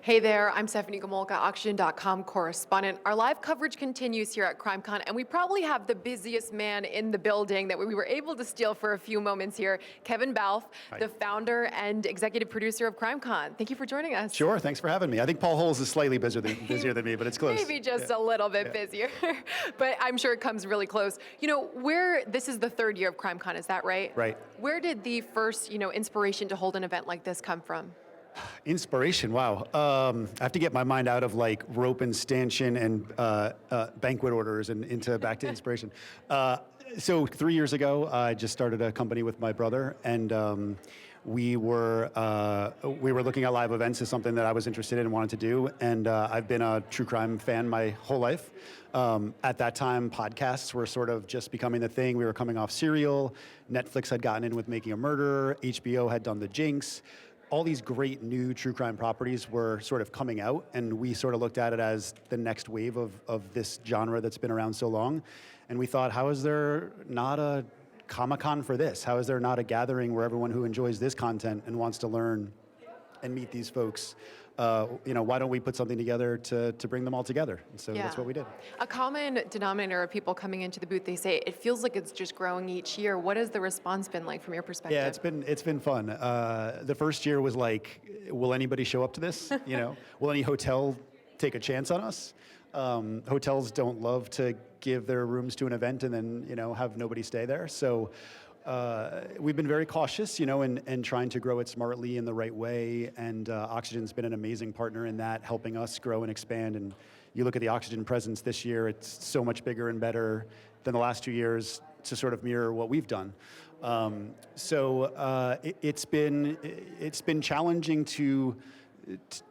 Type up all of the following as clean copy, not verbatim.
Hey there, I'm Stephanie Gomolka, Oxygen.com correspondent. Our live coverage continues here at CrimeCon, and we probably have the busiest man in the building that we were able to steal for a few moments here, Kevin Balfe, the founder and executive producer of CrimeCon. Thank you for joining us. Sure, thanks for having me. I think Paul Holes is slightly busier than me, but it's close. Maybe just a little bit busier, but I'm sure it comes really close. You know, this is the third year of CrimeCon, is that right? Right. Where did the first, inspiration to hold an event like this come from? Inspiration, wow. I have to get my mind out of like rope and stanchion and banquet orders and into back to inspiration. So 3 years ago, I just started a company with my brother, and we were looking at live events as something that I was interested in and wanted to do, and I've been a true crime fan my whole life. At that time, podcasts were sort of just becoming the thing. We were coming off Serial. Netflix had gotten in with Making a Murder. HBO had done The Jinx. All these great new true crime properties were sort of coming out, and we sort of looked at it as the next wave of this genre that's been around so long. And we thought, how is there not a Comic-Con for this? How is there not a gathering where everyone who enjoys this content and wants to learn and meet these folks, why don't we put something together to bring them all together? And so that's what we did. A common denominator of people coming into the booth, they say it feels like it's just growing each year. What has the response been like from your perspective? Yeah, it's been fun. The first year was like, will anybody show up to this? Will any hotel take a chance on us? Hotels don't love to give their rooms to an event and then have nobody stay there. So we've been very cautious, and trying to grow it smartly in the right way. And Oxygen's been an amazing partner in that, helping us grow and expand. And you look at the Oxygen presence this year; it's so much bigger and better than the last 2 years to sort of mirror what we've done. It's been challenging to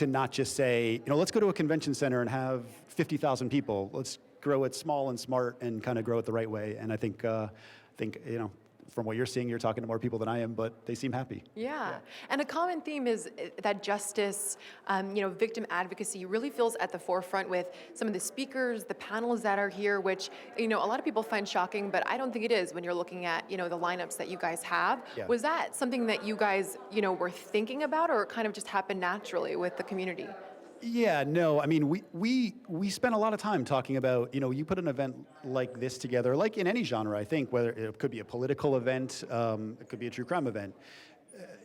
not just say, let's go to a convention center and have 50,000 people. Let's grow it small and smart and kind of grow it the right way. And I think from what you're seeing, you're talking to more people than I am, but they seem happy. Yeah. And a common theme is that justice, victim advocacy really feels at the forefront with some of the speakers, the panels that are here, which, a lot of people find shocking, but I don't think it is when you're looking at, the lineups that you guys have. Yeah. Was that something that you guys, were thinking about, or it kind of just happened naturally with the community? Yeah, no, I mean, we spent a lot of time talking about, you put an event like this together, like in any genre, I think, whether it could be a political event, it could be a true crime event.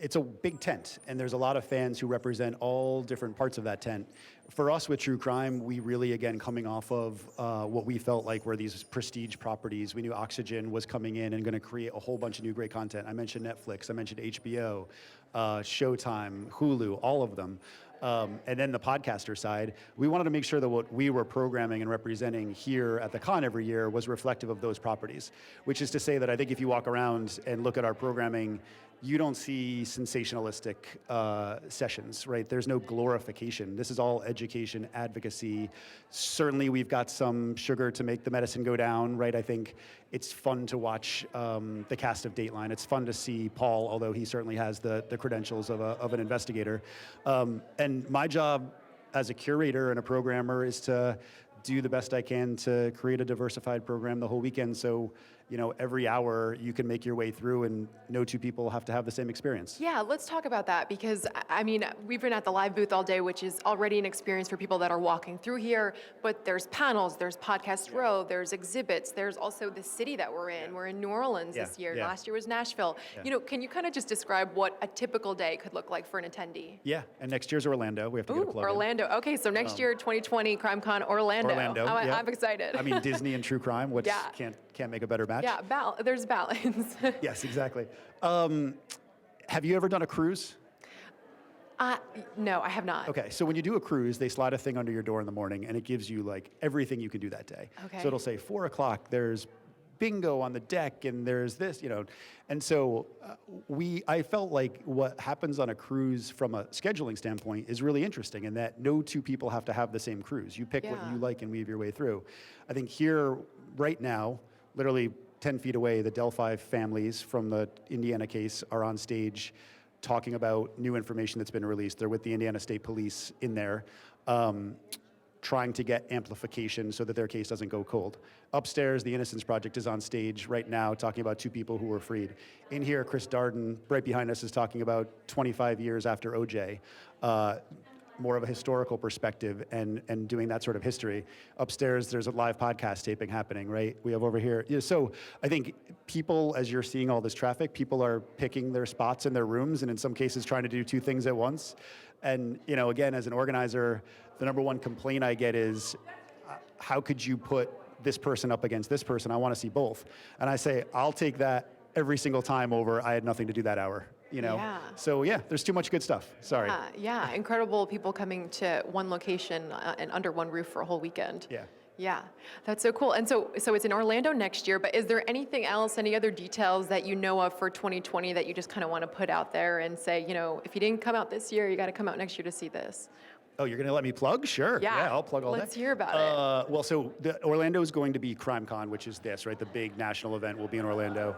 It's a big tent, and there's a lot of fans who represent all different parts of that tent. For us with true crime, we really, again, coming off of what we felt like were these prestige properties. We knew Oxygen was coming in and going to create a whole bunch of new great content. I mentioned Netflix, I mentioned HBO, Showtime, Hulu, all of them. And then the podcaster side, we wanted to make sure that what we were programming and representing here at the con every year was reflective of those properties, which is to say that I think if you walk around and look at our programming, you don't see sensationalistic sessions, right? There's no glorification. This is all education, advocacy. Certainly we've got some sugar to make the medicine go down, right? I think it's fun to watch the cast of Dateline. It's fun to see Paul, although he certainly has the credentials of an investigator. And my job as a curator and a programmer is to do the best I can to create a diversified program the whole weekend. So, every hour you can make your way through and no two people have to have the same experience. Yeah, let's talk about that because, we've been at the live booth all day, which is already an experience for people that are walking through here, but there's panels, there's Podcast Row, there's exhibits, there's also the city that we're in. We're in New Orleans this year. Last year was Nashville. Can you kind of just describe what a typical day could look like for an attendee? Yeah, and next year's Orlando. We have to get a plug Orlando. in. Okay, so next year, 2020, CrimeCon Orlando. I'm excited. I mean, Disney and true crime, which can't make a better match. Yeah, there's balance. Yes, exactly. Have you ever done a cruise? No, I have not. Okay, so when you do a cruise, they slide a thing under your door in the morning, and it gives you like everything you can do that day. Okay. So it'll say 4 o'clock. There's bingo on the deck, and there's this, And so I felt like what happens on a cruise from a scheduling standpoint is really interesting in that no two people have to have the same cruise. You pick what you like and weave your way through. I think here, right now, literally 10 feet away, the Delphi families from the Indiana case are on stage talking about new information that's been released. They're with the Indiana State Police in there, trying to get amplification so that their case doesn't go cold. Upstairs, the Innocence Project is on stage right now talking about 2 people who were freed. In here, Chris Darden, right behind us, is talking about 25 years after OJ. more of a historical perspective and doing that sort of history. Upstairs, there's a live podcast taping happening, right? We have over here. So I think people, as you're seeing all this traffic, people are picking their spots in their rooms and in some cases trying to do two things at once. And again, as an organizer, the number one complaint I get is, how could you put this person up against this person? I want to see both. And I say, I'll take that every single time over I had nothing to do that hour. Yeah. So yeah, there's too much good stuff. Sorry. Yeah, incredible people coming to one location and under one roof for a whole weekend. Yeah. Yeah, that's so cool. And so it's in Orlando next year, but is there anything else, any other details that you know of for 2020 that you just kind of want to put out there and say, if you didn't come out this year, you got to come out next year to see this? Oh, you're going to let me plug? Sure. Yeah, I'll plug all that. Let's hear about it. Well, so Orlando is going to be CrimeCon, which is this, right? The big national event will be in Orlando.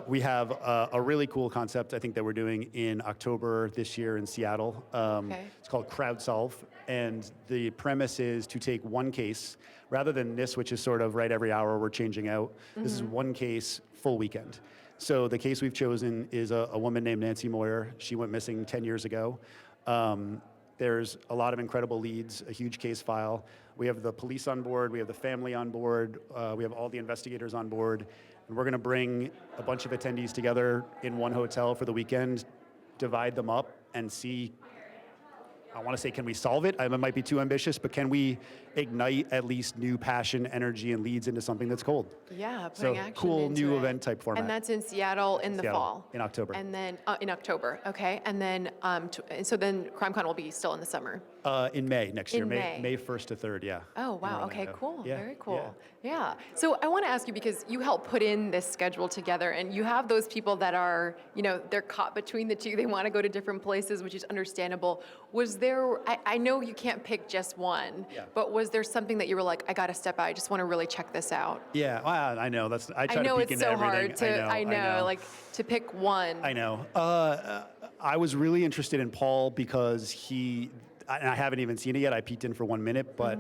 We have a really cool concept, I think, that we're doing in October this year in Seattle. Okay. It's called CrowdSolve, and the premise is to take one case, rather than this, which is sort of right every hour we're changing out. This is one case, full weekend. So the case we've chosen is a woman named Nancy Moyer. She went missing 10 years ago. There's a lot of incredible leads, a huge case file. We have the police on board, we have the family on board, we have all the investigators on board, and we're gonna bring a bunch of attendees together in one hotel for the weekend, divide them up, and see, I wanna say, can we solve it? It might be too ambitious, but can we ignite at least new passion, energy, and leads into something that's cold? Yeah, So putting action cool into new it. event type format. And that's in Seattle in the Seattle, fall. in October. And then in October, okay. And then so then CrimeCon will be still in the summer. In May next year, In May 1st to 3rd, yeah. Oh, in wow. Okay, Orlando. cool. Yeah, Very cool. Yeah. So I want to ask you, because you helped put in this schedule together, and you have those people that are, they're caught between the two. They want to go to different places, which is understandable. Was there, I know you can't pick just one, but was there something that you were like, I got to step out, I just want to really check this out? Yeah, well, I know. I try know to peek it's into so everything. hard to, I know, like to pick one. I know. I was really interested in Paul because and I haven't even seen it yet. I peeked in for 1 minute, but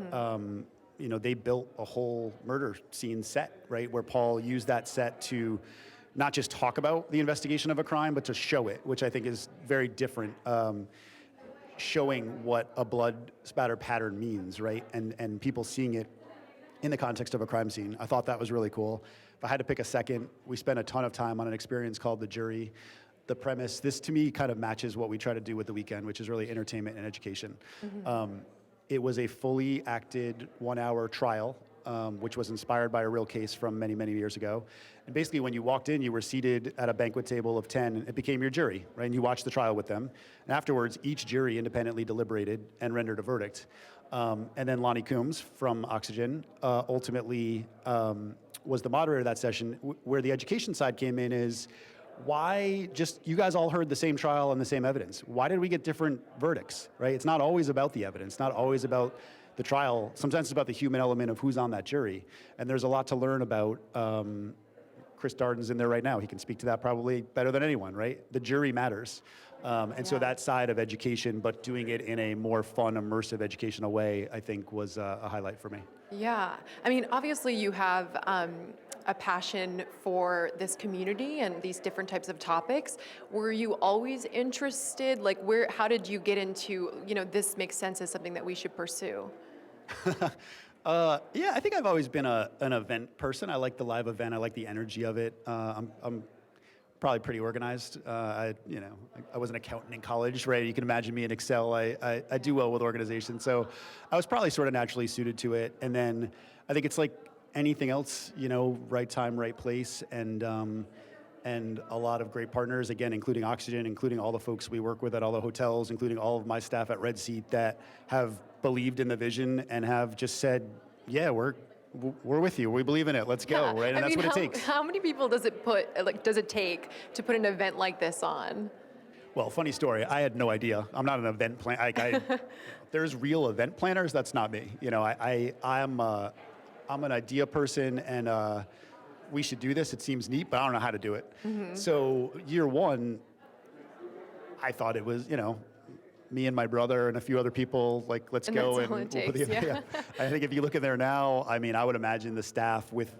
they built a whole murder scene set, right, where Paul used that set to not just talk about the investigation of a crime, but to show it, which I think is very different. Showing what a blood spatter pattern means, right, and people seeing it in the context of a crime scene. I thought that was really cool. If I had to pick a second, we spent a ton of time on an experience called The Jury. The premise, this to me kind of matches what we try to do with the weekend, which is really entertainment and education. It was a fully acted 1-hour trial, which was inspired by a real case from many, many years ago. And basically when you walked in, you were seated at a banquet table of 10, and it became your jury, right? And you watched the trial with them. And afterwards, each jury independently deliberated and rendered a verdict. And then Lonnie Coombs from Oxygen ultimately was the moderator of that session. Where the education side came in is, why you guys all heard the same trial and the same evidence. Why did we get different verdicts, right? It's not always about the evidence, not always about the trial. Sometimes it's about the human element of who's on that jury. And there's a lot to learn about. Chris Darden's in there right now. He can speak to that probably better than anyone, right? The jury matters. So that side of education, but doing it in a more fun, immersive, educational way, I think was a highlight for me. Yeah. I mean, obviously you have a passion for this community and these different types of topics. Were you always interested? Like, how did you get into, this makes sense as something that we should pursue? Yeah, I think I've always been an event person. I like the live event. I like the energy of it. I'm probably pretty organized. I was an accountant in college, right? You can imagine me in Excel. I do well with organization. So I was probably sort of naturally suited to it. And then I think it's like anything else, right time, right place, and a lot of great partners, again, including Oxygen, including all the folks we work with at all the hotels, including all of my staff at Red Seat that have believed in the vision and have just said, yeah, we're with you. We believe in it. Let's go, right? And that's what it takes. How many people does it take to put an event like this on? Well, funny story. I had no idea. I'm not an event planner. There's real event planners. That's not me. I'm an idea person, and we should do this. It seems neat, but I don't know how to do it. So year one, I thought it was, me and my brother and a few other people, like, let's And go. that's all And it we'll put takes, yeah. I think if you look in there now, I mean, I would imagine the staff with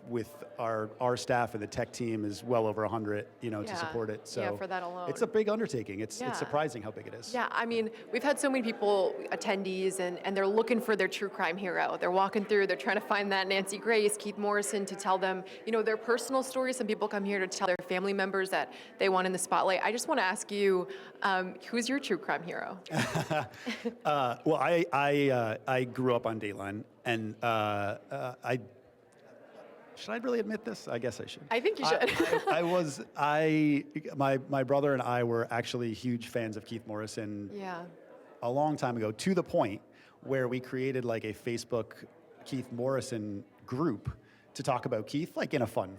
our staff and the tech team is well over 100, to Yeah. support it. So Yeah, for that alone. it's a big undertaking. It's Yeah. surprising how big it is. Yeah, I mean, we've had so many people, attendees, and they're looking for their true crime hero. They're walking through, they're trying to find that Nancy Grace, Keith Morrison, to tell them, their personal stories. Some people come here to tell their family members that they want in the spotlight. I just want to ask you, who's your true crime hero? Well, I grew up on Dateline, and should I really admit this? I guess I should. I think you should. My brother and I were actually huge fans of Keith Morrison Yeah. a long time ago, to the point where we created like a Facebook Keith Morrison group to talk about Keith, like in a fun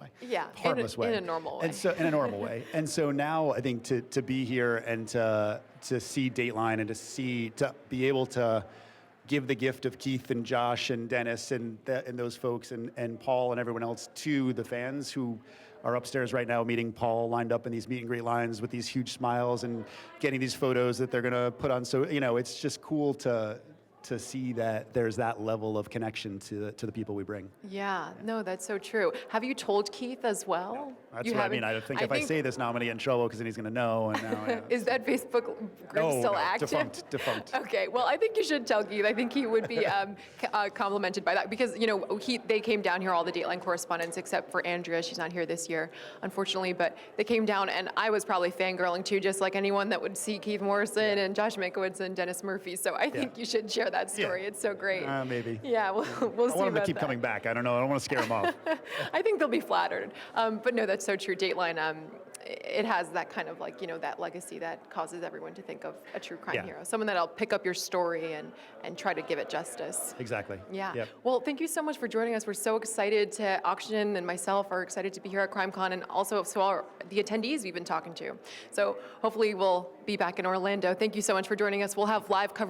way. Yeah, harmless way. in a normal way. And so in a normal way. And so now I think to be here and to see Dateline and to be able to give the gift of Keith and Josh and Dennis and those folks and Paul and everyone else to the fans who are upstairs right now meeting Paul, lined up in these meet and greet lines with these huge smiles and getting these photos that they're going to put on. So, it's just cool to see that there's that level of connection to the people we bring. Yeah, no, that's so true. Have you told Keith as well? That's You what I mean. haven't- I think if I say this now, I'm going to get in trouble because then he's going to know. And now, Is that Facebook group still no, active? Defunct. Okay, well, I think you should tell Keith. I think he would be complimented by that because, they came down here, all the Dateline correspondents, except for Andrea. She's not here this year, unfortunately, but they came down, and I was probably fangirling too, just like anyone that would see Keith Morrison and Josh Minkowitz and Dennis Murphy. So I think you should share that story. Yeah. It's so great. Maybe. Yeah, we'll see I want him to about keep that. coming back. I don't know. I don't want to scare him off. I think they'll be flattered. But no, that's so true. Dateline, it has that kind of that legacy that causes everyone to think of a true crime hero. Someone that'll pick up your story and try to give it justice. Exactly. Yeah. Yep. Well, thank you so much for joining us. We're so excited to Auction and myself are excited to be here at CrimeCon, and also so are the attendees we've been talking to. So hopefully we'll be back in Orlando. Thank you so much for joining us. We'll have live coverage